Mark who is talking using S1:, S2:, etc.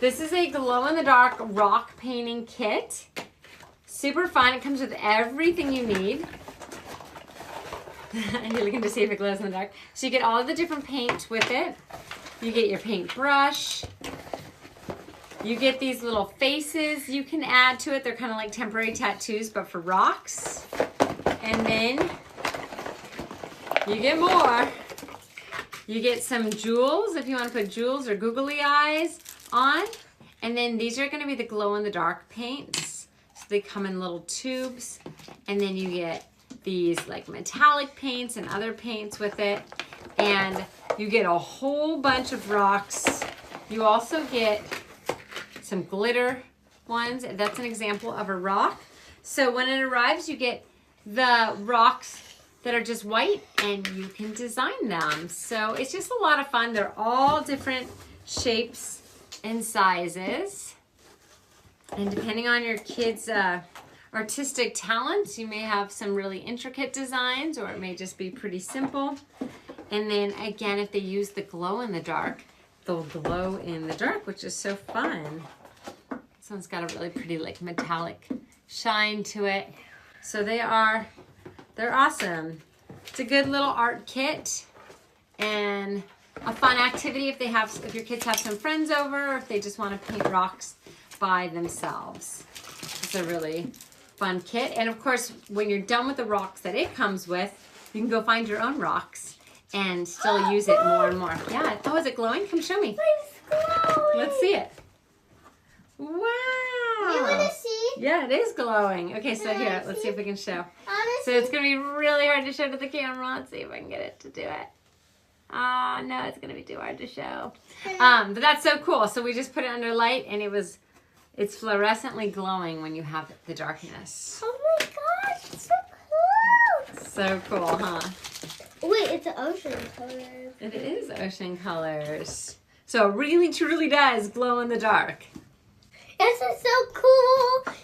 S1: This is a glow-in-the-dark rock painting kit. Super fun. It comes with everything you need. You're looking to see if it glows in the dark. So you get all of the different paint with it. You get your paintbrush. You get these little faces you can add to it. They're kind of like temporary tattoos, but for rocks. And then you get more. You get some jewels if you want to put jewels or googly eyes on. And then these are going to be the glow-in-the-dark paints. So they come in little tubes. And then you get these like metallic paints and other paints with it. And you get a whole bunch of rocks. You also get some glitter ones. That's an example of a rock. So when it arrives, you get the rocks that are just white and you can design them. So it's just a lot of fun. They're all different shapes and sizes. And depending on your kids' artistic talents, you may have some really intricate designs, or it may just be pretty simple. And then again, if they use the glow in the dark, they'll glow in the dark, which is so fun. This one's got a really pretty like metallic shine to it. So they're awesome. It's a good little art kit and a fun activity if your kids have some friends over, or if they just want to paint rocks by themselves. It's a really fun kit. And of course, when you're done with the rocks that it comes with, you can go find your own rocks and still use it more and more. Yeah. Oh, is it glowing? Come show me. Let's see it. Wow.
S2: You want to see?
S1: Yeah, it is glowing. Okay, so here, let's see if we can show. So it's going to be really hard to show to the camera. Let's see if I can get it to do it. Oh, no, it's going to be too hard to show. But that's so cool. So we just put it under light, and it's fluorescently glowing when you have the darkness.
S2: Oh my gosh, it's so cool.
S1: So cool, huh?
S2: Wait, it's ocean colors.
S1: It is ocean colors. So it really, truly does glow in the dark.
S2: This is so cool.